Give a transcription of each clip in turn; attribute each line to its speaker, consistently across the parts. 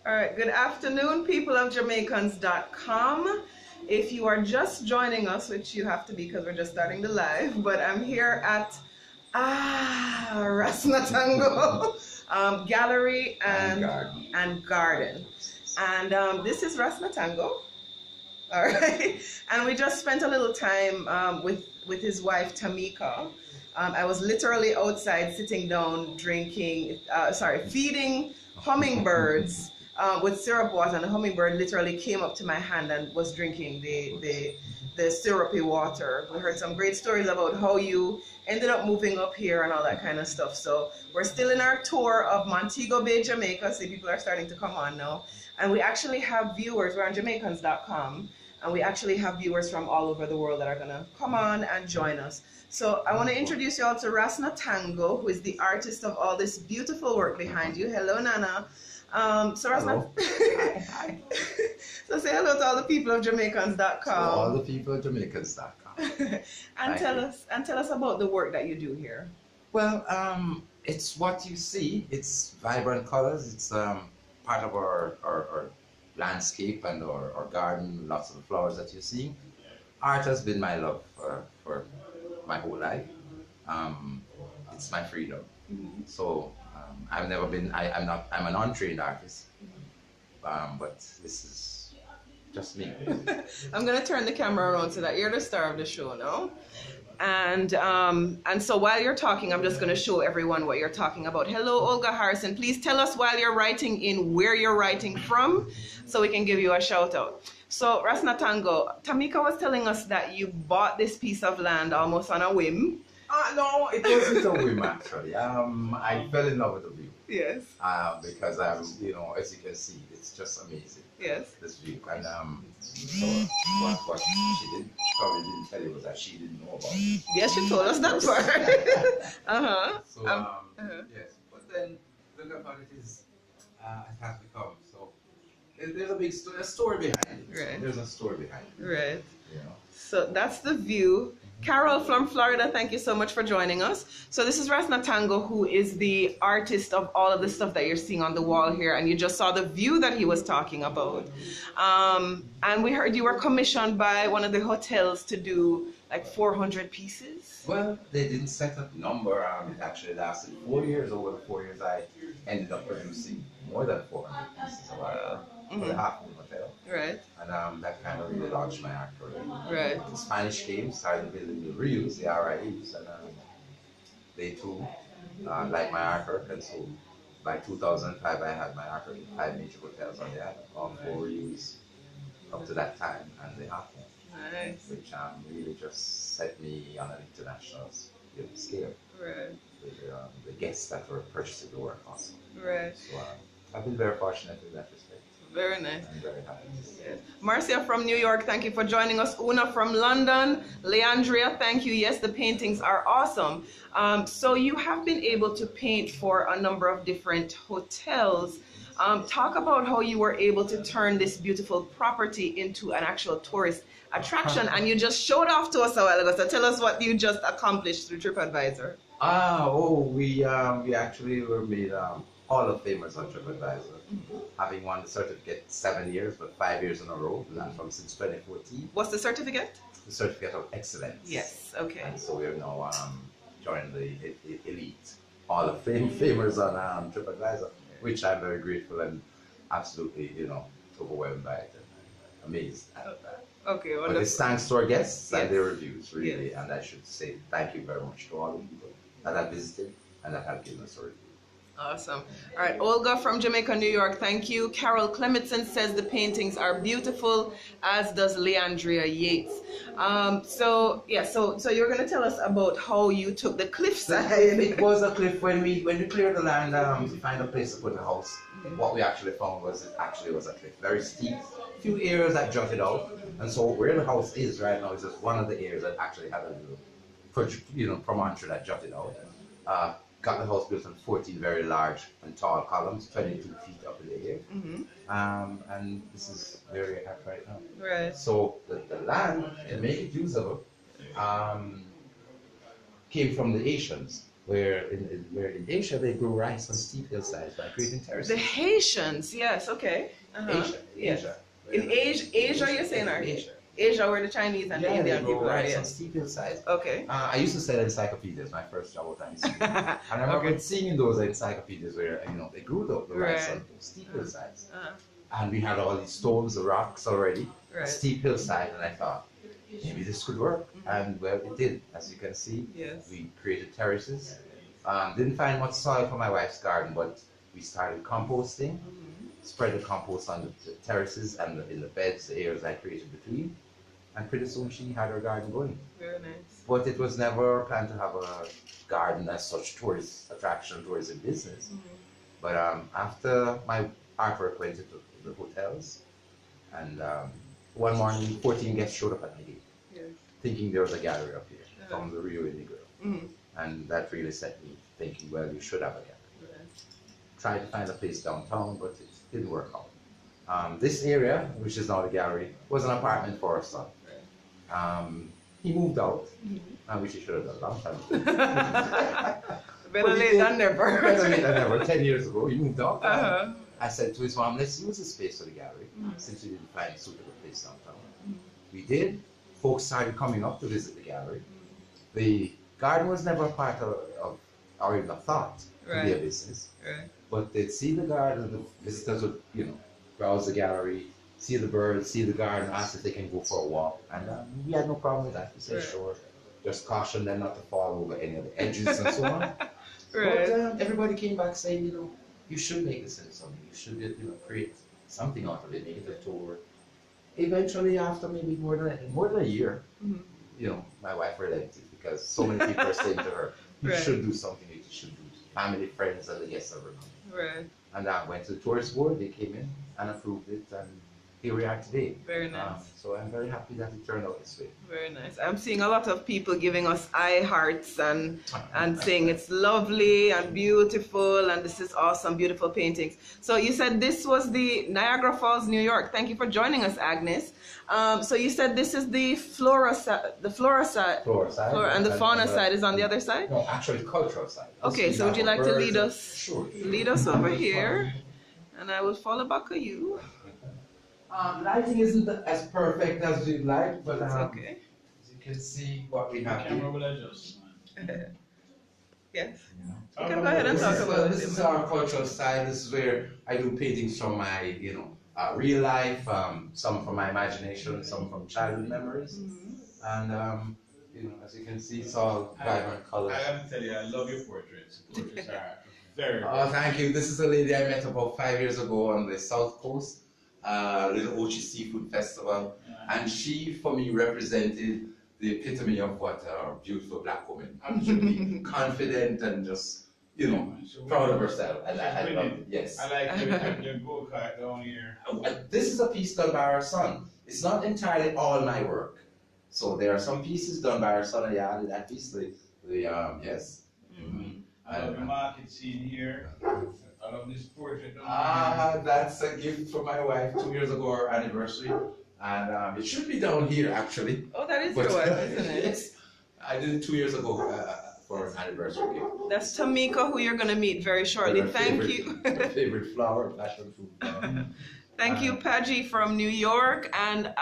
Speaker 1: All right, good afternoon, people of Jamaicans.com. If you are just joining us, which you have to be because we're just starting the live, but I'm here at RAS NATANGO Gallery and Garden. And this is RAS NATANGO. All right. And we just spent a little time with his wife, Tamika. I was literally outside sitting down drinking, feeding hummingbirds with syrup water, and the hummingbird literally came up to my hand and was drinking the syrupy water. We heard some great stories about how you ended up moving up here and all that kind of stuff. So we're still in our tour of Montego Bay, Jamaica. See, people are starting to come on now. And we actually have viewers, we're on Jamaicans.com, and we actually have viewers from all over the world that are gonna come on and join us. So I want to introduce you all to RAS NATANGO, who is the artist of all this beautiful work behind you. Hello, Nana. So RAS
Speaker 2: Hi.
Speaker 1: So say hello to all the people of Jamaicans.com.
Speaker 2: All the people of Jamaicans.com.
Speaker 1: and tell us about the work that you do here.
Speaker 2: Well, it's what you see. It's vibrant colors. It's part of our landscape and our garden. Lots of the flowers that you see. Art has been my love for my whole life. It's my freedom.
Speaker 1: Mm-hmm.
Speaker 2: So I've never been. I'm an untrained artist. But this is just me.
Speaker 1: I'm gonna turn the camera around so that you're the star of the show now. And so while you're talking, I'm just gonna show everyone what you're talking about. Hello, Olga Harrison. Please tell us while you're writing in where you're writing from, so we can give you a shout out. So RAS NATANGO, Tamika was telling us that you bought this piece of land almost on a whim.
Speaker 2: No, it wasn't a whim actually. I fell in love with the view.
Speaker 1: Yes.
Speaker 2: Because as you can see, it's just amazing.
Speaker 1: Yes.
Speaker 2: This view, and so what she probably didn't tell you was that she didn't know about it.
Speaker 1: Yes, she told us that part.
Speaker 2: So yes, but then look at what it is. It has become so. There's a big story behind it.
Speaker 1: Right.
Speaker 2: There's a story behind it.
Speaker 1: Right.
Speaker 2: You know.
Speaker 1: So that's the view. Carol from Florida, thank you so much for joining us. So this is RAS NATANGO, who is the artist of all of the stuff that you're seeing on the wall here, and you just saw the view that he was talking about. And we heard you were commissioned by one of the hotels to do like 400 pieces.
Speaker 2: Well, they didn't set a number. It actually lasted 4 years. Over the 4 years, I ended up producing more than 400 pieces of art for the Half Moon Hotel.
Speaker 1: Right.
Speaker 2: And that kind of really launched my art career.
Speaker 1: Right.
Speaker 2: The Spanish came, started building the reels, the RIEs, and they too liked my artwork. And so by 2005, I had my artwork in 5 major hotels on the island, all 4 reels up to that time, and the Half Moon.
Speaker 1: Nice.
Speaker 2: Which really just set me on an international scale.
Speaker 1: Right.
Speaker 2: With the guests that were purchasing the work also.
Speaker 1: Right.
Speaker 2: So I've been very fortunate in that respect.
Speaker 1: Very nice.
Speaker 2: I'm very happy.
Speaker 1: Yes. Marcia from New York, thank you for joining us. Una from London. Leandria, thank you. Yes, the paintings are awesome. So you have been able to paint for a number of different hotels. Talk about how you were able to turn this beautiful property into an actual tourist attraction, and you just showed off to us a while ago. So tell us what you just accomplished through TripAdvisor.
Speaker 2: We actually were made Hall of Famers on TripAdvisor, having won the certificate 7 years, but 5 years in a row, from since 2014.
Speaker 1: What's the certificate?
Speaker 2: The Certificate of Excellence.
Speaker 1: Yes. Okay.
Speaker 2: And so we are now joined the elite Hall of Famers on TripAdvisor, which I'm very grateful and absolutely, overwhelmed by it and amazed at that.
Speaker 1: Okay, wonderful.
Speaker 2: But it's thanks to our guests
Speaker 1: Yes.
Speaker 2: and their reviews, really.
Speaker 1: Yes.
Speaker 2: And I should say thank you very much to all the people that have visited and that have given us a review.
Speaker 1: Awesome. All right, Olga from Jamaica, New York, thank you. Carol Clementson says the paintings are beautiful, as does Leandria Yates. So you're going to tell us about how you took the cliffside.
Speaker 2: It was a cliff when we cleared the land to find a place to put the house. What we actually found was it actually was a cliff, very steep. A few areas that jutted out, and so where the house is right now is just one of the areas that actually had a little, promontory that jutted out. Got the house built on 14 very large and tall columns, 22 feet up in the air. And this is where we're at right now.
Speaker 1: Right.
Speaker 2: So the land, to make it usable, came from the Asians. where in Asia they grow rice on steep hillsides by creating terraces.
Speaker 1: The Haitians, yes, okay.
Speaker 2: Asia,
Speaker 1: Yes.
Speaker 2: Asia.
Speaker 1: In Asia, you're saying, or
Speaker 2: Asia.
Speaker 1: Asia, where the Chinese and the Indian
Speaker 2: they grow
Speaker 1: people are.
Speaker 2: rice on
Speaker 1: Yes.
Speaker 2: steep hillsides.
Speaker 1: Okay.
Speaker 2: I used to sell encyclopedias. My first job was at school, and I remember seeing those encyclopedias where they grew the rice on those steep hillsides, and we had all these stones, the rocks already, a steep hillside, and I thought maybe this could work, and well, it did. As you can see, we created terraces. Didn't find much soil for my wife's garden, but we started composting. Spread the compost on the terraces and in the beds, the areas I created between, and pretty soon she had her garden going.
Speaker 1: Very nice.
Speaker 2: But it was never planned to have a garden as such tourist attraction, tourism business. But after my artwork went into the hotels, and one morning 14 guests showed up at my gate, thinking there was a gallery up here from the Rio Negro, and that really set me thinking, well, you should have a gallery. Tried to find a place downtown, but it didn't work out. This area, which is now the gallery, was an apartment for our son. He moved out, which he should have done a long time ago.
Speaker 1: Better late than never.
Speaker 2: Better late than never. 10 years ago, he moved out. I said to his mom, let's use the space for the gallery, since we didn't find a suitable place downtown. We did. Folks started coming up to visit the gallery. The garden was never a part of or even a thought to be a business. But they'd see the garden, the visitors would, browse the gallery, see the birds, see the garden, ask if they can go for a walk. And we had no problem with that. We said, sure. Just caution them not to fall over any of the edges and so on. But everybody came back saying, you should make this into something. You should, create something out of it, make it a tour. Eventually, after maybe more than a year, my wife relented because so many people are saying to her, you should do something. You should do family, friends, and the guests are coming. And I went to the tourist board. They came in and approved it, and here we are today.
Speaker 1: Very nice.
Speaker 2: So I'm very happy that it turned out this way.
Speaker 1: Very nice. I'm seeing a lot of people giving us eye hearts and saying it's lovely and beautiful and this is awesome, beautiful paintings. So you said this was the Niagara Falls, New York. Thank you for joining us, Agnes. So you said this is the flora side, and the fauna side is on the other side?
Speaker 2: No, actually cultural side.
Speaker 1: Okay, so would you like to lead us
Speaker 2: Sure.
Speaker 1: over here? And I will follow back of you.
Speaker 2: Lighting isn't as perfect as we'd like, but
Speaker 1: okay.
Speaker 2: As you can see what we have here.
Speaker 3: Camera will adjust.
Speaker 1: Yes. You can go ahead and talk about
Speaker 2: this. This is our cultural side. This is where I do paintings from my, real life, some from my imagination, some from childhood memories. And, as you can see, it's all vibrant colors.
Speaker 3: I have to tell you, I love your portraits. Portraits are very
Speaker 2: Oh, thank you. This is a lady I met about 5 years ago on the South Coast, Little Ochi Seafood Festival. And she, for me, represented the epitome of what a beautiful black woman should be. Confident and just, proud of herself. I love it. Yes.
Speaker 3: I like your go-kart down here.
Speaker 2: This is a piece done by our son. It's not entirely all my work. So there are some pieces done by our son. Yeah, that piece, yes.
Speaker 3: I love the market scene here. I love this portrait down here.
Speaker 2: That's a gift from my wife 2 years ago, our anniversary. And it should be down here, actually.
Speaker 1: Oh, that is your wife, isn't it?
Speaker 2: Yes. I did it 2 years ago for an anniversary gift.
Speaker 1: That's Tamika, who you're going to meet very shortly. Thank you.
Speaker 2: My favorite flower, passion fruit.
Speaker 1: Thank you, Paji from New York, and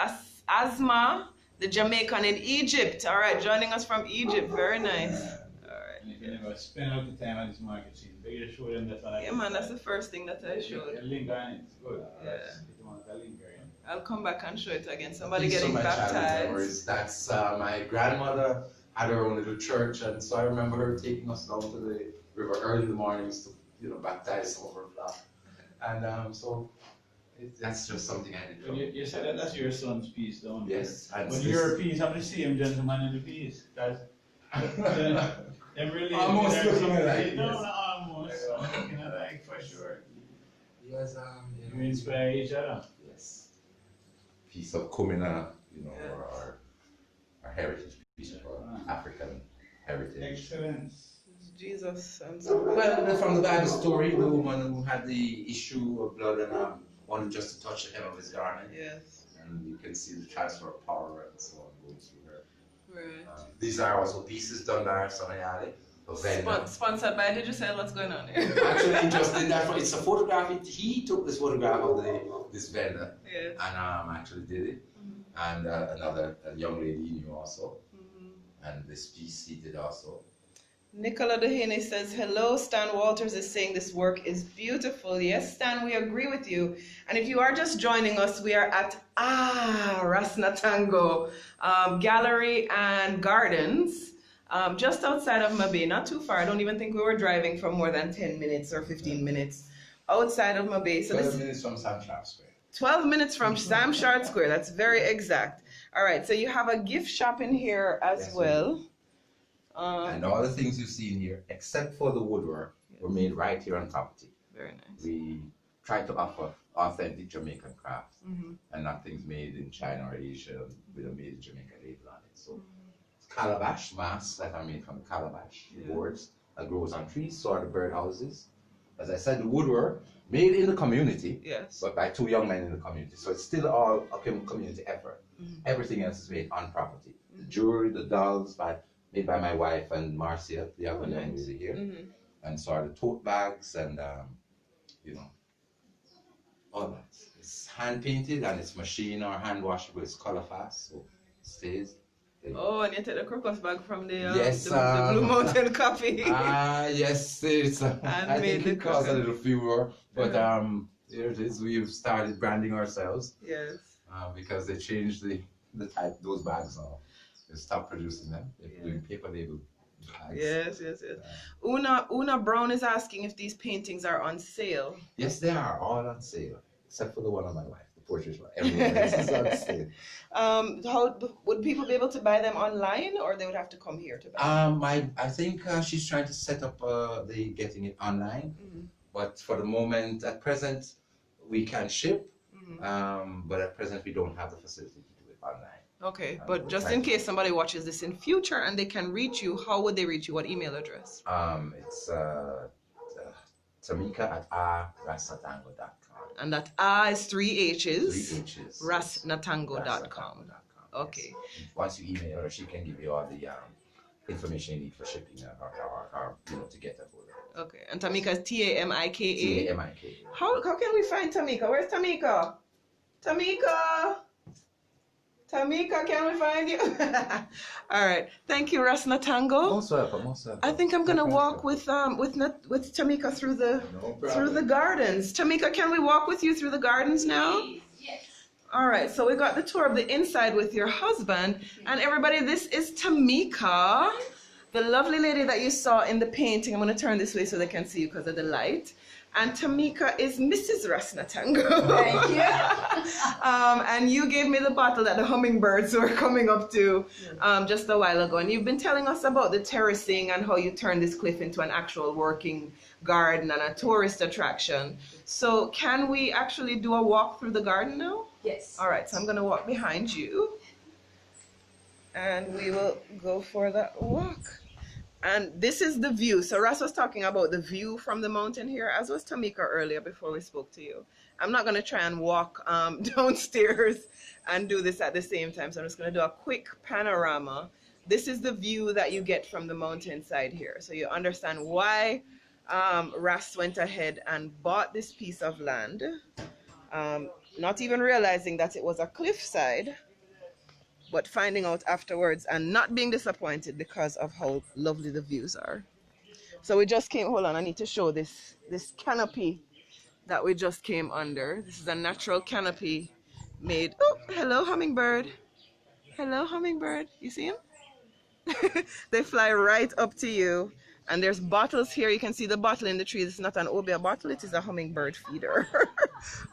Speaker 1: Asma, the Jamaican in Egypt. All right, joining us from Egypt. Very nice.
Speaker 3: And if you never spend out the time at this market scene, you show them that one.
Speaker 1: Yeah, man, that's the first thing that I showed.
Speaker 3: A link on it. Good.
Speaker 1: Yeah.
Speaker 3: If you want a link there,
Speaker 1: I'll come back and show it again. Somebody
Speaker 2: These
Speaker 1: getting
Speaker 2: are my childhood
Speaker 1: baptized.
Speaker 2: memories. That's my grandmother had her own little church, and so I remember her taking us down to the river early in the mornings to baptize some of her flock. And so that's just something I did.
Speaker 3: But you said that that's your son's piece, don't you?
Speaker 2: Yes.
Speaker 3: But your piece, I'm the same gentleman in the piece. That's them really
Speaker 2: almost looking alike.
Speaker 3: No, not almost. I'm looking alike for sure.
Speaker 2: Yes,
Speaker 3: You inspire each other.
Speaker 2: Yes. Piece of Kumina, our heritage piece of our African heritage.
Speaker 3: Excellent.
Speaker 1: Jesus and so.
Speaker 2: Well, from the Bible story, the woman who had the issue of blood and wanted just to touch the hem of his garment.
Speaker 1: Yes.
Speaker 2: And you can see the transfer of power and so on going through her.
Speaker 1: Right.
Speaker 2: These are also pieces done by our son Ali.
Speaker 1: Sponsored by, did you say what's going on here?
Speaker 2: Actually, he just did that. It's a photograph. He took this photograph of this vendor,
Speaker 1: Yes.
Speaker 2: and actually did it. And another young lady he knew also, and this piece he did also.
Speaker 1: Nicola Dehaney says, hello, Stan Walters is saying this work is beautiful. Yes, Stan, we agree with you. And if you are just joining us, we are at RAS NATANGO Gallery and Gardens, just outside of Mabay, not too far. I don't even think we were driving for more than 10 minutes or 15 minutes outside of Mabay. So
Speaker 2: 12 minutes from Sam Sharp Square.
Speaker 1: 12 minutes from Sam Shard Square. That's very exact. All right, so you have a gift shop in here as well.
Speaker 2: And all the things you see in here, except for the woodwork, were made right here on property.
Speaker 1: Very nice.
Speaker 2: We try to offer authentic Jamaican crafts and not things made in China or Asia with a made in Jamaica label on it. So calabash masks that are made from calabash boards that grows on trees, so are the birdhouses. As I said, the woodwork made in the community, but by 2 young men in the community. So it's still all a community effort. Everything else is made on property. The jewelry, the dolls, made by my wife and Marcia, the other young lady here. And so are the tote bags and, you know, all that. It's hand painted and it's machine or hand washable. It's color fast, so it stays.
Speaker 1: Oh, and you take the crocus bag from the,
Speaker 2: the
Speaker 1: Blue Mountain Coffee.
Speaker 2: Yes, it's. I think it costs a little fewer, but here it is. We've started branding ourselves.
Speaker 1: Yes.
Speaker 2: Because they changed the type those bags now. They stopped producing them. They're doing paper label bags.
Speaker 1: Yes. Una Brown is asking if these paintings are on sale.
Speaker 2: Yes, they are all on sale, except for the one of my wife. Portrait one. Everyone else is on sale.
Speaker 1: How would people be able to buy them online, or they would have to come here to buy?
Speaker 2: I think she's trying to set up the getting it online, but for the moment, at present, we can ship, but at present we don't have the facility to do it online. Okay,
Speaker 1: but just in case somebody watches this in future and they can reach you, how would they reach you? What email address?
Speaker 2: It's Tamika@RasNatango.com.
Speaker 1: And that is 3 H's.
Speaker 2: 3 H's.
Speaker 1: RasNatango.com. Okay.
Speaker 2: Yes. Once you email her, she can give you all the information you need for shipping or to get that order.
Speaker 1: Okay. And Tamika is Tamika.
Speaker 2: Tamika.
Speaker 1: How can we find Tamika? Where's Tamika? Tamika, can we find you? All right. Thank you, RAS NATANGO.
Speaker 2: Most welcome.
Speaker 1: I think I'm gonna walk with Tamika through the gardens. Tamika, can we walk with you through the gardens now?
Speaker 4: Yes.
Speaker 1: All right. So we got the tour of the inside with your husband, and everybody, this is Tamika, the lovely lady that you saw in the painting. I'm gonna turn this way so they can see you because of the light. And Tamika is Mrs. RAS NATANGO.
Speaker 4: Thank you.
Speaker 1: And you gave me the bottle that the hummingbirds were coming up to just a while ago. And you've been telling us about the terracing and how you turned this cliff into an actual working garden and a tourist attraction. So can we actually do a walk through the garden now?
Speaker 4: Yes.
Speaker 1: All right, so I'm going to walk behind you. And we will go for that walk. And this is the view. So Ras was talking about the view from the mountain here, as was Tamika earlier before we spoke to you. I'm not going to try and walk downstairs and do this at the same time. So I'm just going to do a quick panorama. This is the view that you get from the mountainside here. So you understand why Ras went ahead and bought this piece of land, not even realizing that it was a cliffside, but finding out afterwards and not being disappointed because of how lovely the views are. So we just came, hold on, I need to show this canopy that we just came under. This is a natural canopy made. Oh, hello hummingbird. Hello hummingbird. You see him? They fly right up to you. And there's bottles here. You can see the bottle in the tree. It's not an obia bottle, it is a hummingbird feeder.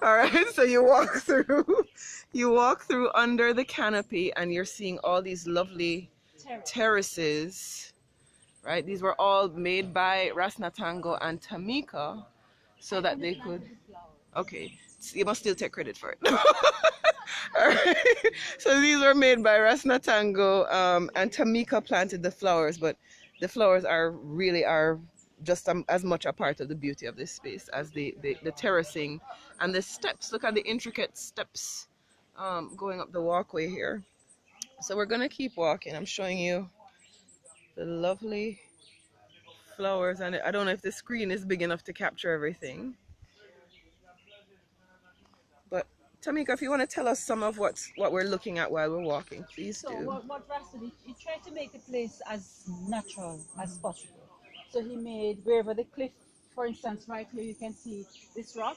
Speaker 1: All right, so you walk through under the canopy and you're seeing all these lovely terraces, right? These were all made by RAS NATANGO and Tamika so that they could, okay, you must still take credit for it. All right. So these were made by RAS NATANGO and Tamika planted the flowers, but the flowers are just as much a part of the beauty of this space as the terracing and the steps. Look at the intricate steps going up the walkway here. So we're gonna keep walking. I'm showing you the lovely flowers, and I don't know if the screen is big enough to capture everything. But Tamika, if you want to tell us some of what we're looking at while we're walking, please
Speaker 4: So
Speaker 1: do.
Speaker 4: what Ras did, he tried to make the place as natural as possible. So he made wherever the cliff, for instance, right here you can see this rock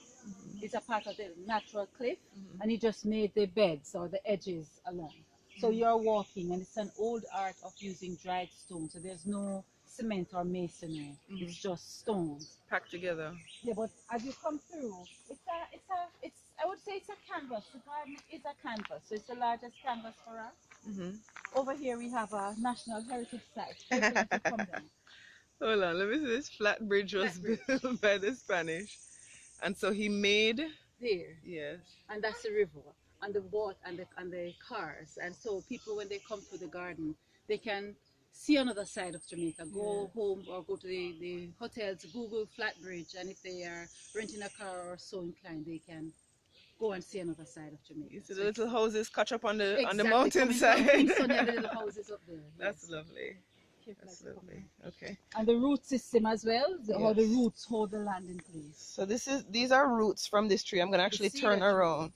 Speaker 4: is a part of the natural cliff, and he just made the beds or the edges along. So you're walking, and it's an old art of using dried stone. So there's no cement or masonry. It's just stones
Speaker 1: Packed together.
Speaker 4: Yeah, but as you come through, it's I would say it's a canvas. The garden is a canvas, so it's the largest canvas for us. Over here we have a national heritage site. Wait for you to come down.
Speaker 1: Hold on, let me see. This flat bridge was built by the Spanish, and so he made
Speaker 4: There,
Speaker 1: yes,
Speaker 4: and that's the river, and the boat, and the cars, and so people when they come to the garden, they can see another side of Jamaica. Go home or go to the hotels, Google flat bridge, and if they are renting a car or so inclined, they can go and see another side of Jamaica.
Speaker 1: you see the little houses catch up on the
Speaker 4: Exactly,
Speaker 1: mountainside.
Speaker 4: Kingston, the little houses up there.
Speaker 1: That's lovely. That's lovely. Okay.
Speaker 4: And the root system as well, how the roots hold the land in place.
Speaker 1: So these are roots from this tree. I'm gonna actually turn around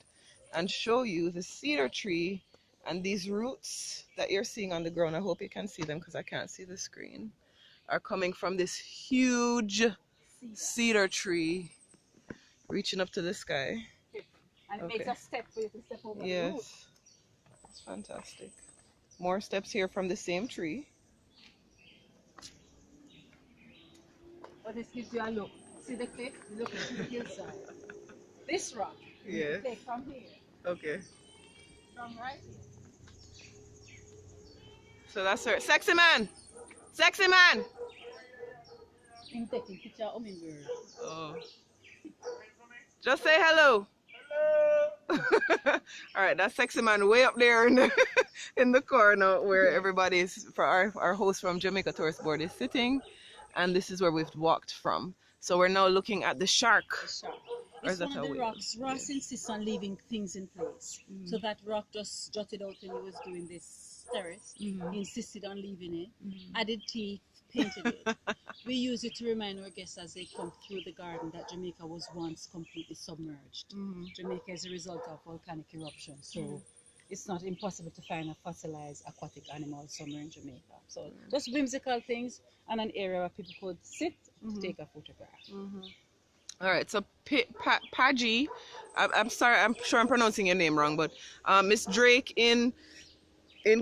Speaker 1: and show you the cedar tree, and these roots that you're seeing on the ground. I hope you can see them because I can't see the screen. Are coming from this huge cedar tree, reaching up to the sky.
Speaker 4: And it makes a step for you to step over the root.
Speaker 1: Yes, it's fantastic. More steps here from the same tree.
Speaker 4: But this gives you a look. See the cliff? Look at the hillside. This rock.
Speaker 1: Yes.
Speaker 4: Take from here.
Speaker 1: Okay.
Speaker 4: From right here.
Speaker 1: So that's her. Sexy man! Sexy man!
Speaker 4: I'm taking picture of my girl.
Speaker 1: Oh. Just say hello. Hello. All right, that's sexy man way up there in the in the corner where everybody is, for our host from Jamaica Tourist Board is sitting, and this is where we've walked from. So we're now looking at the shark.
Speaker 4: The shark. It's one of the rocks. Ross insists on leaving things in place. So that rock just jutted out when he was doing this terrace. He insisted on leaving it. Added teeth, painted it. We use it to remind our guests as they come through the garden that Jamaica was once completely submerged. Jamaica is a result of volcanic eruption. So it's not impossible to find a fossilized aquatic animal somewhere in Jamaica. So just whimsical things and an area where people could sit to take a photograph.
Speaker 1: All right, so Paji, I'm sorry, I'm sure I'm pronouncing your name wrong, but Miss Drake in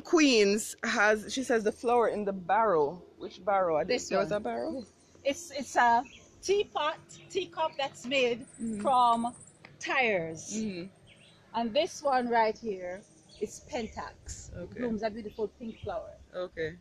Speaker 1: Queens she says the flower in the barrel. Which barrel? There was a barrel?
Speaker 4: It's a teacup that's made from tires. And this one right here is Pentax. It blooms a beautiful pink flower.
Speaker 1: Okay.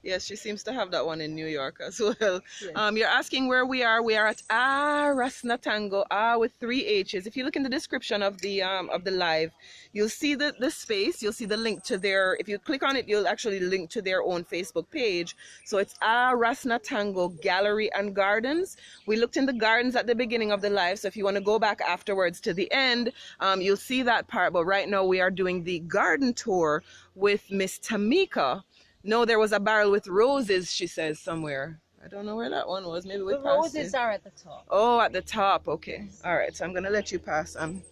Speaker 1: Yes, she seems to have that one in New York as well.
Speaker 4: Yes.
Speaker 1: You're asking where we are. We are at Ahhh RAS NATANGO, with 3 H's. If you look in the description of the live, you'll see the space. You'll see the link to their. If you click on it, you'll actually link to their own Facebook page. So it's Ahhh RAS NATANGO Gallery and Gardens. We looked in the gardens at the beginning of the live, so if you want to go back afterwards to the end, you'll see that part. But right now we are doing the garden tour with Miss Tamika. No, there was a barrel with roses, she says, somewhere. I don't know where that one was. Maybe we passed it.
Speaker 4: The roses are at the top.
Speaker 1: Oh, at the top. Okay. All right. So I'm going to let you pass and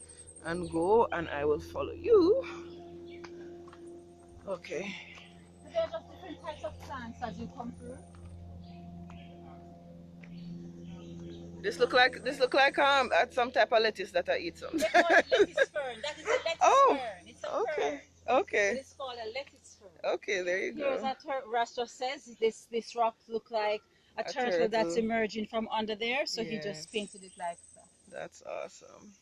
Speaker 1: go, and I will follow you. Okay.
Speaker 4: There are just different types of plants as you come through.
Speaker 1: This look like some type of lettuce that I eat some.
Speaker 4: They call it lettuce fern. That is a lettuce fern. It's a fern.
Speaker 1: Okay.
Speaker 4: It's called a lettuce fern.
Speaker 1: Okay, there you go.
Speaker 4: Here's a Ras just says this rock look like a turtle that's emerging from under there, so he just painted it like that.
Speaker 1: That's awesome.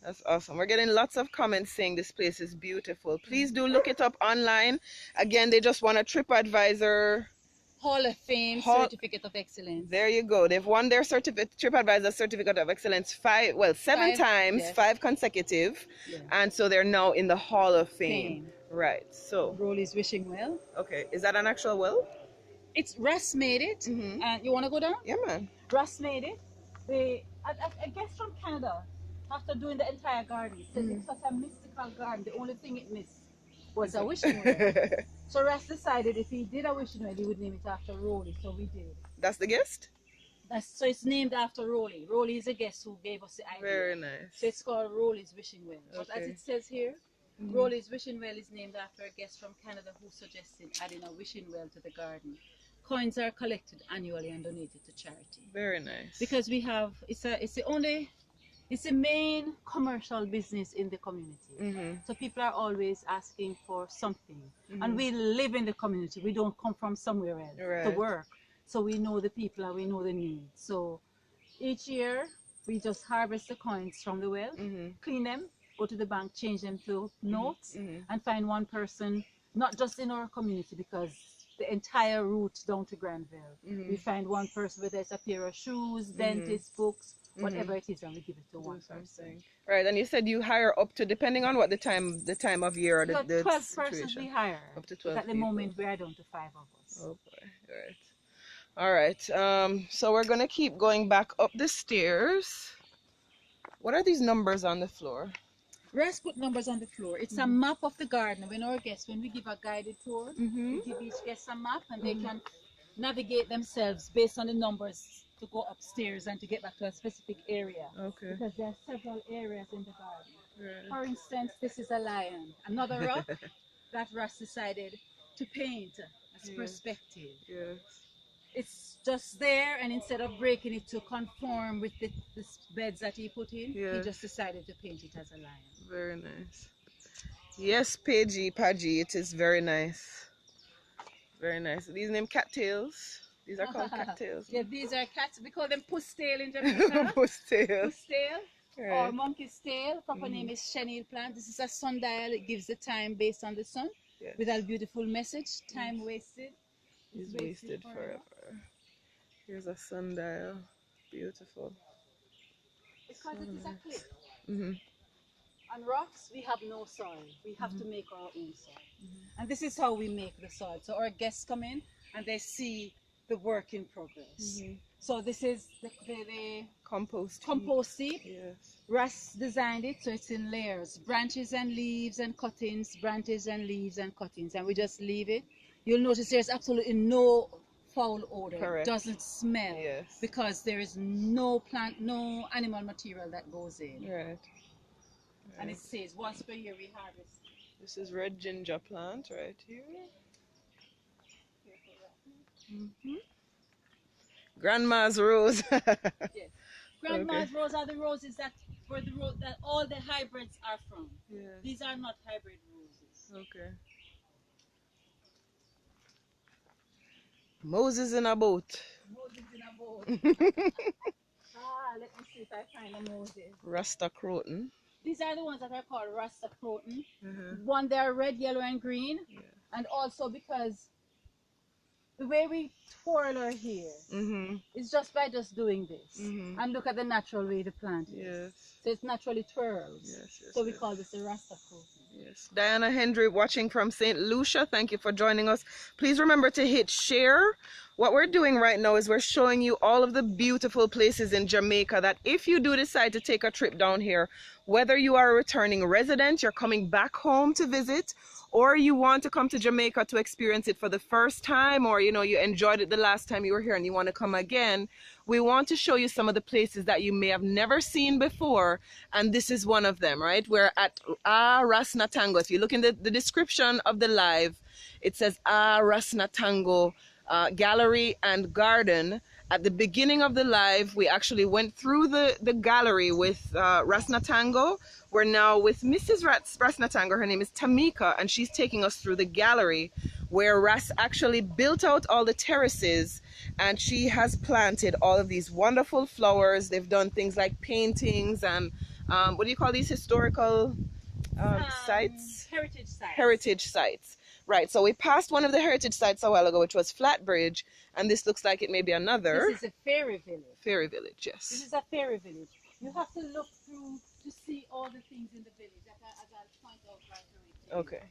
Speaker 1: That's awesome. We're getting lots of comments saying this place is beautiful. Please do look it up online. Again, they just won a TripAdvisor
Speaker 4: Hall of Fame Certificate of Excellence.
Speaker 1: There you go. They've won their TripAdvisor Certificate of Excellence 7 times, 5 consecutive, and so they're now in the Hall of Fame. Right. So
Speaker 4: Rolly's wishing well.
Speaker 1: Okay. Is that an actual well?
Speaker 4: It's Ras made it. And you want to go down?
Speaker 1: Yeah, man.
Speaker 4: Ras made it. I guess from Canada, after doing the entire garden, said it's such a mystical garden. The only thing it missed was a wishing well. So Ras decided if he did a wishing well, he would name it after Rolly. So we did.
Speaker 1: That's the guest?
Speaker 4: So it's named after Rolly. Rolly is a guest who gave us the idea.
Speaker 1: Very nice.
Speaker 4: So it's called Rolly's Wishing Well. But as
Speaker 1: Okay.
Speaker 4: it says here, Rolly's Wishing Well is named after a guest from Canada who suggested adding a wishing well to the garden. Coins are collected annually and donated to charity.
Speaker 1: Very nice.
Speaker 4: Because we have, it's the main commercial business in the community. So people are always asking for something. And we live in the community. We don't come from somewhere else to work. So we know the people and we know the needs. So each year we just harvest the coins from the well, clean them, go to the bank, change them to notes, and find one person, not just in our community, because the entire route down to Granville. We find one person, whether it's a pair of shoes, dentist, books, whatever it is, and we give it to one person.
Speaker 1: Right, and you said you hire up to, depending on what the time of year or the
Speaker 4: 12 persons
Speaker 1: situation.
Speaker 4: we hire.
Speaker 1: Up to 12
Speaker 4: At the moment we are down to 5 of us.
Speaker 1: Oh boy, all right. So we're gonna keep going back up the stairs. What are these numbers on the floor?
Speaker 4: Ras put numbers on the floor. It's a map of the garden. When we give a guided tour, we give each guest a map and they can navigate themselves based on the numbers to go upstairs and to get back to a specific area.
Speaker 1: Okay.
Speaker 4: Because there are several areas in the garden.
Speaker 1: Right.
Speaker 4: For instance, this is a lion. Another rock that Ras decided to paint as perspective.
Speaker 1: Yes.
Speaker 4: It's just there, and instead of breaking it to conform with the beds that he put in, he just decided to paint it as a lion.
Speaker 1: Very nice. Yes, Paji, it is very nice. Very nice. These named cattails. These are called cattails.
Speaker 4: Yeah, these are cats. We call them puss tail in Jamaica.
Speaker 1: Puss tail.
Speaker 4: Puss tail.
Speaker 1: Right.
Speaker 4: Or monkey's tail. Proper name is chenille plant. This is a sundial. It gives the time based on the sun.
Speaker 1: Yes.
Speaker 4: With a beautiful message. Time wasted
Speaker 1: is wasted forever. Here's a sundial. Beautiful.
Speaker 4: Because it is a cliff. On rocks, we have no soil. We have to make our own soil. And this is how we make the soil. So our guests come in and they see the work in progress. So this is the
Speaker 1: compost
Speaker 4: heap.
Speaker 1: Yes.
Speaker 4: Ras designed it so it's in layers. Branches and leaves and cuttings, branches and leaves and cuttings. And we just leave it. You'll notice there's absolutely no foul odor.
Speaker 1: Correct.
Speaker 4: It doesn't smell.
Speaker 1: Yes.
Speaker 4: Because there is no plant, no animal material that goes in.
Speaker 1: Right.
Speaker 4: And it says once per year we harvest.
Speaker 1: This is red ginger plant right here. Grandma's rose.
Speaker 4: Yes. Grandma's rose are the roses that all the hybrids are from.
Speaker 1: Yes.
Speaker 4: These are not hybrid roses.
Speaker 1: Okay. Moses in a boat.
Speaker 4: Moses in a boat. Let me see if I find a Moses.
Speaker 1: Rasta Croton.
Speaker 4: These are the ones that are called Rasta Croton. One, they are red, yellow, and green.
Speaker 1: Yeah.
Speaker 4: And also because the way we twirl our hair is just by just doing this. And look at the natural way the plant is.
Speaker 1: Yes.
Speaker 4: So it's naturally twirls.
Speaker 1: Yes,
Speaker 4: So we call this the Rasta Croton.
Speaker 1: Yes. Diana Hendry watching from St. Lucia. Thank you for joining us. Please remember to hit share. What we're doing right now is we're showing you all of the beautiful places in Jamaica that if you do decide to take a trip down here, whether you are a returning resident, you're coming back home to visit, or you want to come to Jamaica to experience it for the first time, or you enjoyed it the last time you were here and you want to come again, we want to show you some of the places that you may have never seen before, and this is one of them, right? We're at Ahhh RAS NATANGO. If you look in the description of the live, it says Ahhh RAS NATANGO Gallery and Garden. At the beginning of the live, we actually went through the gallery with RAS NATANGO. We're now with Mrs. RAS NATANGO. Her name is Tamika, and she's taking us through the gallery where Ras actually built out all the terraces, and she has planted all of these wonderful flowers. They've done things like paintings and what do you call these historical sites?
Speaker 4: Heritage sites.
Speaker 1: Heritage sites. Right, so we passed one of the heritage sites a while ago, which was Flatbridge, and this looks like it may be another.
Speaker 4: This is a fairy village.
Speaker 1: Fairy village, yes.
Speaker 4: This is a fairy village. You have to look through to see all the things in the village, as I'll point out right away.
Speaker 1: Okay.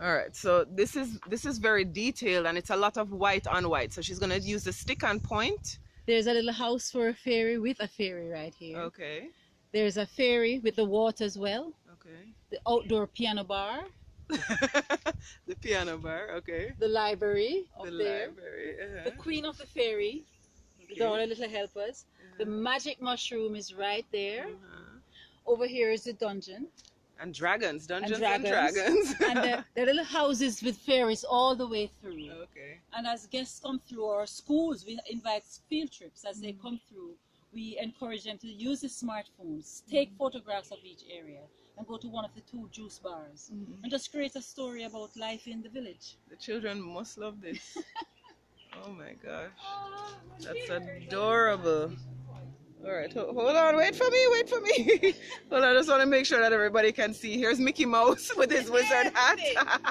Speaker 1: All right, so this is very detailed, and it's a lot of white on white. So she's going to use the stick and point.
Speaker 4: There's a little house for a fairy with a fairy right here.
Speaker 1: Okay.
Speaker 4: There's a fairy with the water as well.
Speaker 1: Okay.
Speaker 4: The outdoor piano bar.
Speaker 1: The piano bar, okay.
Speaker 4: The library up
Speaker 1: The
Speaker 4: there.
Speaker 1: library,
Speaker 4: The Queen of the Fairy, with all her little helpers. The magic mushroom is right there. Over here is the dungeon.
Speaker 1: And dragons, Dungeons
Speaker 4: and
Speaker 1: and Dragons.
Speaker 4: And the little houses with fairies all the way through.
Speaker 1: Okay.
Speaker 4: And as guests come through, our schools, we invite field trips. As they come through, we encourage them to use the smartphones, take photographs of each area, and go to one of the 2 juice bars, and just create a story about life in the village.
Speaker 1: The children must love this. Oh my gosh. That's adorable. All right, hold on, wait for me. Hold on, I just want to make sure that everybody can see. Here's Mickey Mouse with his wizard hat.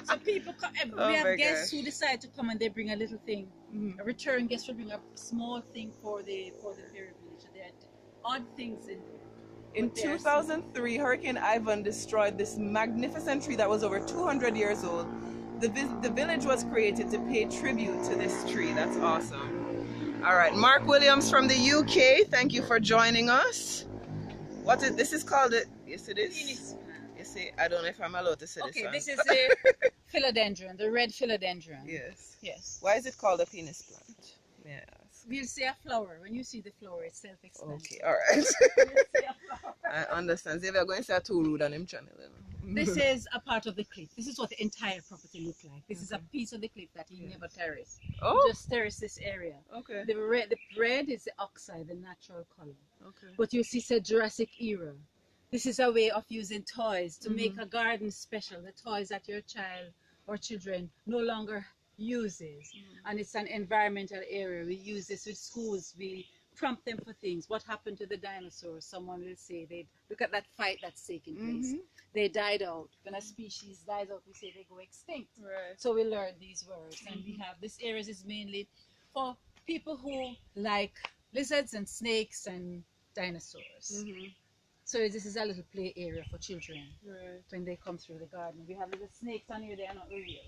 Speaker 4: So people come, we have guests who decide to come and they bring a little thing. A return guest will bring a small thing for the fairy village. There are odd things
Speaker 1: in 2003, Hurricane Ivan destroyed this magnificent tree that was over 200 years old. The village was created to pay tribute to this tree. That's awesome. All right, Mark Williams from the UK, thank you for joining us. This is called it? Yes, it is. You see, I don't know if I'm allowed to say this.
Speaker 4: Okay, this is the philodendron, the red philodendron.
Speaker 1: Yes.
Speaker 4: Yes.
Speaker 1: Why is it called a penis plant? Yes.
Speaker 4: We'll see a flower. When you see the flower, it's self-explanatory.
Speaker 1: Okay, all right. I understand. They are going to say too rude on him channel.
Speaker 4: This is a part of the cliff. This is what the entire property looks like. This is a piece of the cliff that he never terraced.
Speaker 1: Oh.
Speaker 4: He just terraced this area.
Speaker 1: Okay.
Speaker 4: The red is the oxide, the natural color.
Speaker 1: Okay.
Speaker 4: But you see, it's a Jurassic era. This is a way of using toys to make a garden special. The toys that your child or children no longer uses. And it's an environmental area. We use this with schools. We prompt them for things. What happened to the dinosaurs? Someone will say, they look at that fight that's taking place. They died out. When a species dies out, we say they go extinct. Right. So we learn these words. And we have, this area is mainly for people who like lizards and snakes and dinosaurs. So this is a little play area for children when they come through the garden. We have little snakes on here, they are not real.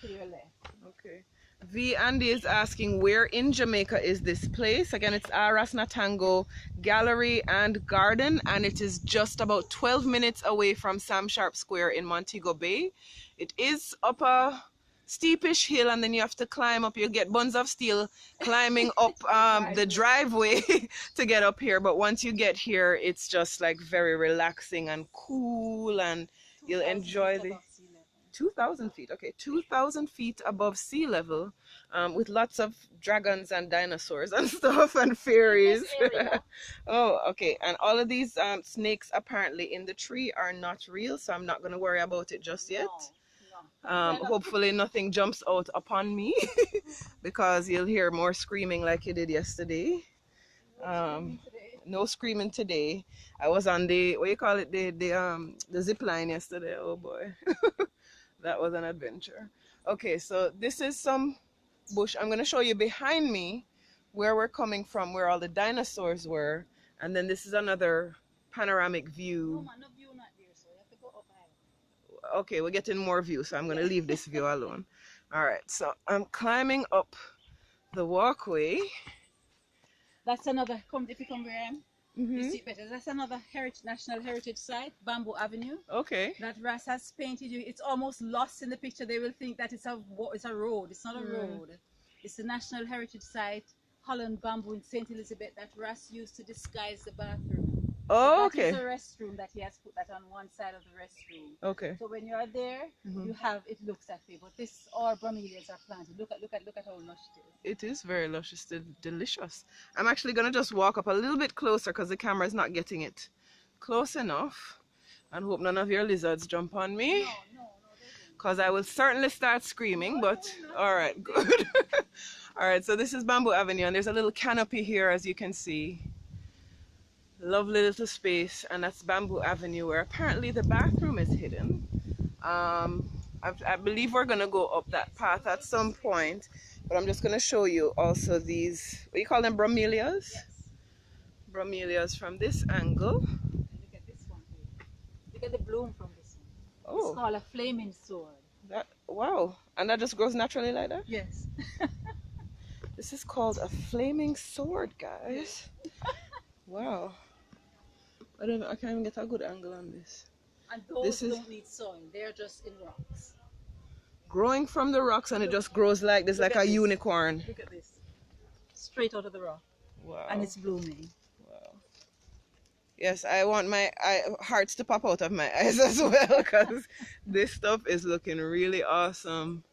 Speaker 4: To your left.
Speaker 1: Okay. V. Andy is asking, where in Jamaica is this place? Again, it's Ahhh RAS NATANGO Gallery and Garden, and it is just about 12 minutes away from Sam Sharp Square in Montego Bay. It is up a steepish hill, and then you have to climb up. You get buns of steel climbing up the driveway to get up here. But once you get here, it's just like very relaxing and cool, and you'll enjoy the 2,000 feet. Okay, 2,000 feet above sea level, with lots of dragons and dinosaurs and stuff and fairies. Oh, okay. And all of these snakes apparently in the tree are not real, so I'm not going to worry about it just yet. Hopefully nothing jumps out upon me because you'll hear more screaming like you did yesterday. No screaming today. I was on the, what you call it, the zip line yesterday. Oh boy. That was an adventure. Okay, so this is some bush. I'm going to show you behind me where we're coming from, where all the dinosaurs were. And then this is another panoramic view. Okay, we're getting more view, so I'm going to leave this view alone. All right, so I'm climbing up the walkway.
Speaker 4: That's another, if you come where I am, you see it better. That's another national heritage site, Bamboo Avenue.
Speaker 1: Okay.
Speaker 4: That Ras has painted you. It's almost lost in the picture. They will think that it's a road. It's not a road. It's the national heritage site, Holland Bamboo in St. Elizabeth, that Ras used to disguise the bathroom.
Speaker 1: Oh,
Speaker 4: so that is a restroom that he has put that on one side of the restroom.
Speaker 1: Okay.
Speaker 4: So when you are there, you have, it looks that way. But this, all bromeliads are planted. Look at how lush it is.
Speaker 1: It is very lush. It's delicious. I'm actually gonna just walk up a little bit closer because the camera is not getting it close enough, and hope none of your lizards jump on me. No, because I will certainly start screaming. But all right, good. All right. So this is Bamboo Avenue, and there's a little canopy here, as you can see. Lovely little space, and that's Bamboo Avenue, where apparently the bathroom is hidden. I believe we're gonna go up that path at some point, but I'm just gonna show you also these, what do you call them, bromelias?
Speaker 4: Yes.
Speaker 1: Bromelias from this angle.
Speaker 4: And look at this one here. Look at the bloom from this one.
Speaker 1: Oh,
Speaker 4: it's called a flaming sword.
Speaker 1: Wow, and that just grows naturally like that?
Speaker 4: Yes.
Speaker 1: This is called a flaming sword, guys. Wow. I can't even get a good angle on this.
Speaker 4: And those don't need soil. They're just in rocks.
Speaker 1: Growing from the rocks, and it just grows like this, like a unicorn.
Speaker 4: Look at this. Straight out of the rock.
Speaker 1: Wow.
Speaker 4: And it's blooming.
Speaker 1: Wow. Yes, I want my hearts to pop out of my eyes as well, because this stuff is looking really awesome.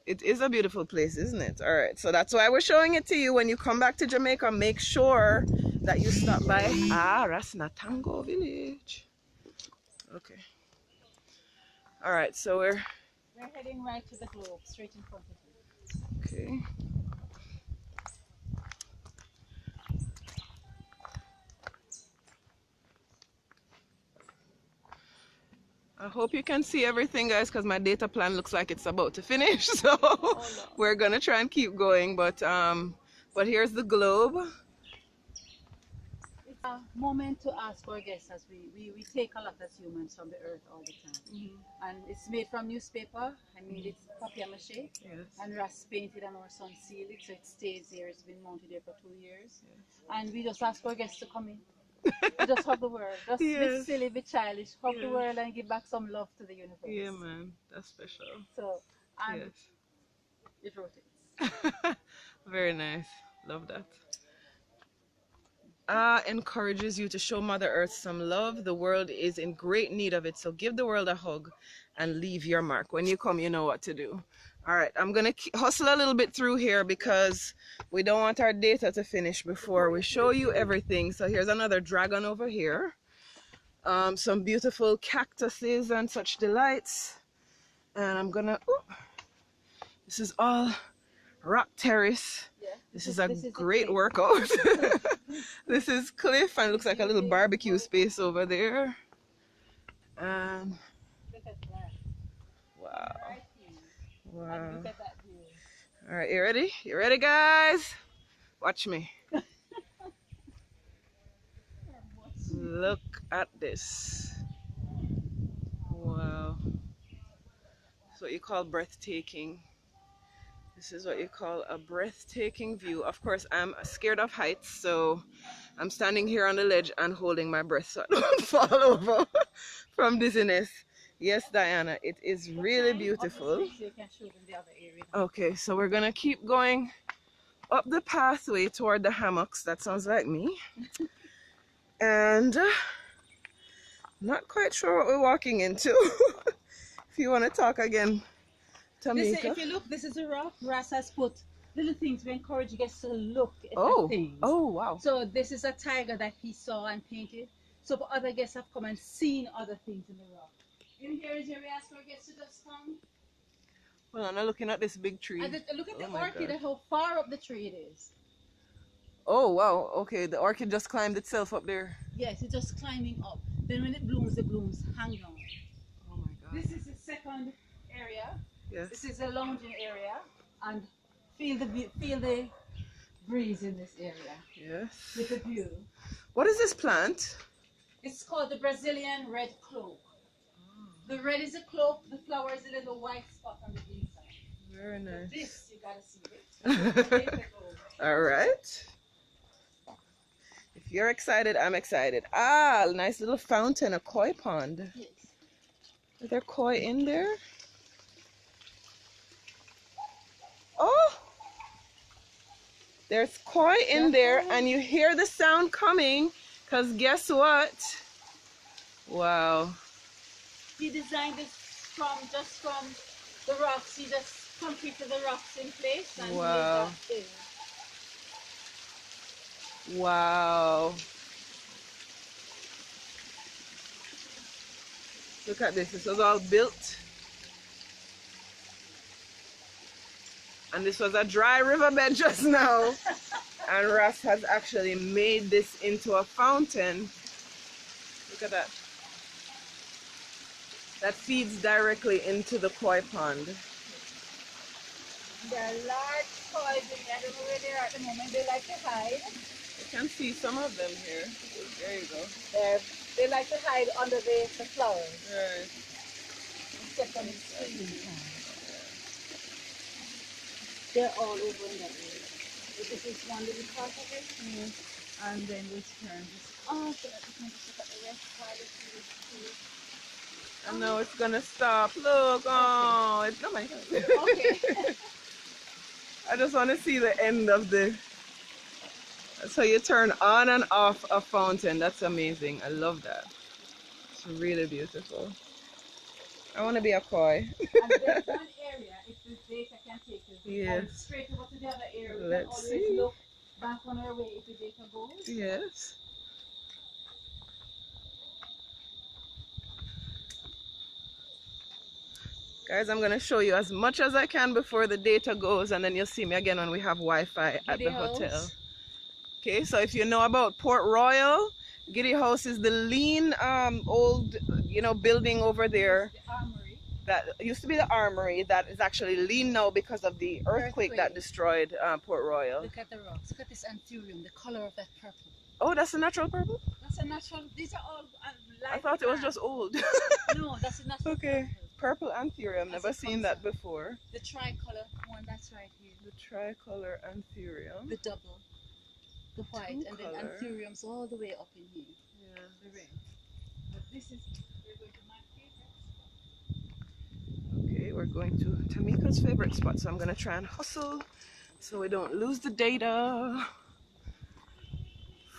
Speaker 1: It is a beautiful place, isn't it? All right, so that's why we're showing it to you. When you come back to Jamaica, make sure that you stop by Ahhh RAS NATANGO village. Okay. All right, so we're
Speaker 4: heading right to the globe, straight in front of you.
Speaker 1: okay. I hope you can see everything, guys, because my data plan looks like it's about to finish. So we're gonna try and keep going, but here's the globe.
Speaker 4: It's a moment to ask our guests, as we take a lot as humans from the earth all the time. And it's made from newspaper. I made it papier-mâché.
Speaker 1: Yes.
Speaker 4: And Ras painted and our son sealed it, so it stays here. It's been mounted here for 2 years. Yes. And we just ask our guests to come in. Just hug the world. Just be silly, be childish. Hug the world and give back some love to the universe.
Speaker 1: Yeah, man. That's special.
Speaker 4: So, and it rotates.
Speaker 1: Very nice. Love that. Encourages you to show Mother Earth some love. The world is in great need of it. So give the world a hug and leave your mark. When you come, you know what to do. All right, I'm going to hustle a little bit through here because we don't want our data to finish before we show you everything. So here's another dragon over here. Some beautiful cactuses and such delights. And I'm going to, this is all rock terrace. Yeah. This is a great workout. This is cliff and looks like a little barbecue space over there. And
Speaker 4: look at that.
Speaker 1: Wow. Wow.
Speaker 4: And look at that view.
Speaker 1: All right, you ready? You ready, guys? Watch me. Look at this. Wow. That's what you call breathtaking. This is what you call a breathtaking view. Of course, I'm scared of heights, so I'm standing here on the ledge and holding my breath so I don't fall over from dizziness. Yes, Diana, it is really beautiful. Okay, so we're gonna keep going up the pathway toward the hammocks. That sounds like me. And not quite sure what we're walking into. If you want to talk again, Tamika.
Speaker 4: If you look, this is a rock. Ras has put little things. We encourage you guys to look at the things.
Speaker 1: Oh, wow.
Speaker 4: So this is a tiger that he saw and painted. So other guests have come and seen other things in the rock. In here is where we ask our guests to just come.
Speaker 1: Well, I'm looking at this big tree.
Speaker 4: And look at the orchid and how far up the tree it is.
Speaker 1: Oh, wow. Okay, the orchid just climbed itself up there.
Speaker 4: Yes, it's just climbing up. Then when it blooms, the blooms hang down.
Speaker 1: Oh my God.
Speaker 4: This is the second area.
Speaker 1: Yes.
Speaker 4: This is a lounging area. And feel the breeze in this area.
Speaker 1: Yes.
Speaker 4: With the view.
Speaker 1: What is this plant?
Speaker 4: It's called the Brazilian red cloak. The red is a cloak, the flower is a little white spot on the inside.
Speaker 1: Very nice.
Speaker 4: So this, you gotta see it.
Speaker 1: All right. If you're excited, I'm excited. Ah, nice little fountain, a koi pond.
Speaker 4: Yes.
Speaker 1: Is there koi in there? Oh! There's koi in there, and you hear the sound coming, because guess what? Wow.
Speaker 4: He designed this just from the rocks. He just concreted the rocks in place and
Speaker 1: wow.
Speaker 4: He made that
Speaker 1: wow. Look at this. This was all built. And this was a dry riverbed just now. And Ras has actually made this into a fountain. Look at that. That feeds directly into the koi pond.
Speaker 4: There are large koi in there. I don't know where they are at the moment. They like to hide.
Speaker 1: You can see some of them here. There you go.
Speaker 4: They like to hide under the flowers.
Speaker 1: Right.
Speaker 4: Except when it's freezing time. They're all over in that area. This is one little part of it. And then we'll turn this off. So that we can just look at the rest part of it.
Speaker 1: And now it's gonna stop. Look, oh, it's not my turn.
Speaker 4: Okay.
Speaker 1: I just want to see the end of the. So you turn on and off a fountain. That's amazing. I love that. It's really beautiful. I want to be a koi.
Speaker 4: And there's one area, if the data can take us
Speaker 1: Yes.
Speaker 4: straight over to the other area, we
Speaker 1: Let's
Speaker 4: can always
Speaker 1: see.
Speaker 4: look back on our way if the data goes.
Speaker 1: Yes. Guys, I'm going to show you as much as I can before the data goes, and then you'll see me again when we have Wi-Fi at the hotel. Okay, so if you know about Port Royal, Giddy House is the lean old, building over there.
Speaker 4: The armory.
Speaker 1: That used to be the armory that is actually lean now because of the earthquake that destroyed Port Royal.
Speaker 4: Look at the rocks. Look at this anthurium, the color of that purple.
Speaker 1: Oh, that's a natural purple?
Speaker 4: That's a natural. These are all
Speaker 1: I thought it was just old.
Speaker 4: No, that's a natural
Speaker 1: Okay.
Speaker 4: purple.
Speaker 1: Purple anthurium. Never seen that before.
Speaker 4: The tricolor one, that's right here.
Speaker 1: The tricolor anthurium.
Speaker 4: The double. The white. And then anthuriums all the way up in here.
Speaker 1: Yeah.
Speaker 4: The red. But this is, we're going to my favorite spot.
Speaker 1: Okay, we're going to Tamika's favorite spot. So I'm going to try and hustle so we don't lose the data.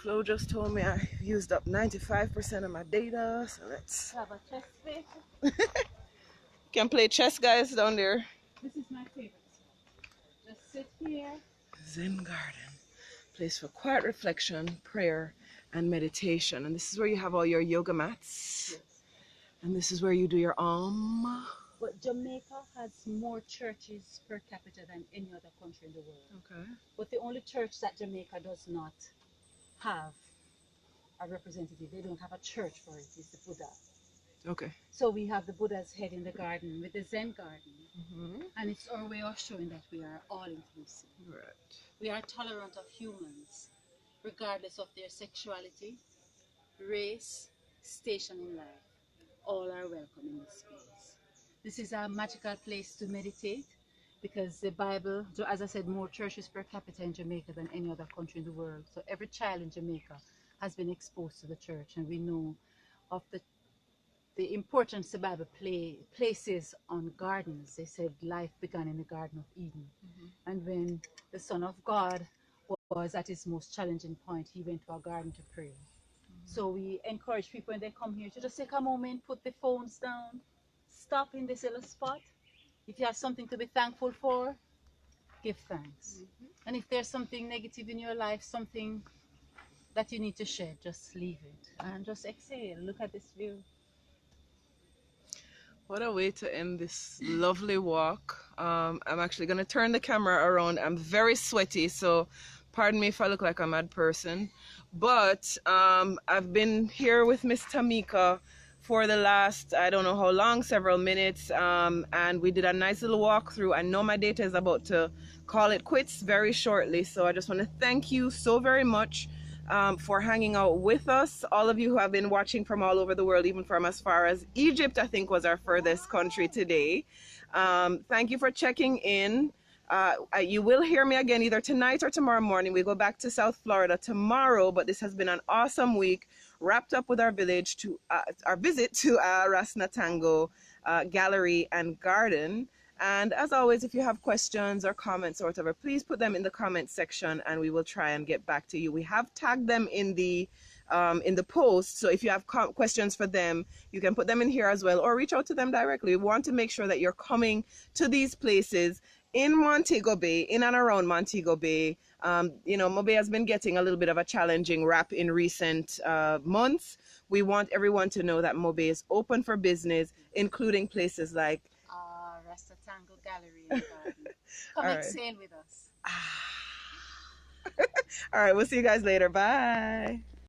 Speaker 1: Flo just told me I used up 95% of my data. So let's...
Speaker 4: Have a chess space.
Speaker 1: Can play chess, guys, down there.
Speaker 4: This is my favorite spot. Just sit here.
Speaker 1: Zen garden. Place for quiet reflection, prayer, and meditation. And this is where you have all your yoga mats.
Speaker 4: Yes.
Speaker 1: And this is where you do your
Speaker 4: But Jamaica has more churches per capita than any other country in the world.
Speaker 1: Okay.
Speaker 4: But the only church that Jamaica does not have a representative, they don't have a church for it, is the Buddha.
Speaker 1: Okay.
Speaker 4: So we have the Buddha's head in the garden with the Zen garden.
Speaker 1: Mm-hmm.
Speaker 4: And it's our way of showing that we are all inclusive.
Speaker 1: Right.
Speaker 4: We are tolerant of humans, regardless of their sexuality, race, station in life. All are welcome in this space. This is a magical place to meditate because the Bible, as I said, more churches per capita in Jamaica than any other country in the world. So every child in Jamaica has been exposed to the church, and we know of the importance the Bible places on gardens. They said life began in the Garden of Eden. Mm-hmm. And when the Son of God was at his most challenging point, he went to a garden to pray. Mm-hmm. So we encourage people when they come here to just take a moment, put the phones down, stop in this little spot. If you have something to be thankful for, give thanks. Mm-hmm. And if there's something negative in your life, something that you need to share, just leave it. And just exhale, look at this view.
Speaker 1: What a way to end this lovely walk. I'm actually going to turn the camera around. I'm very sweaty, so pardon me if I look like a mad person. But I've been here with Miss Tamika for the last, I don't know how long, several minutes. And we did a nice little walkthrough. I know my data is about to call it quits very shortly. So I just want to thank you so very much for hanging out with us. All of you who have been watching from all over the world, even from as far as Egypt, I think was our furthest country today. Thank you for checking in. You will hear me again either tonight or tomorrow morning. We go back to South Florida tomorrow, but this has been an awesome week, wrapped up with our visit to Ahhh RAS NATANGO Gallery and Garden. And as always, if you have questions or comments or whatever, please put them in the comment section and we will try and get back to you. We have tagged them in the post, so if you have questions for them, you can put them in here as well or reach out to them directly. We want to make sure that you're coming to these places in Montego Bay, in and around Montego Bay. Mobe has been getting a little bit of a challenging rap in recent months. We want everyone to know that Mobe is open for business, including places like
Speaker 4: RAS NATANGO Gallery and Garden. Come and sail with us.
Speaker 1: All right, we'll see you guys later. Bye.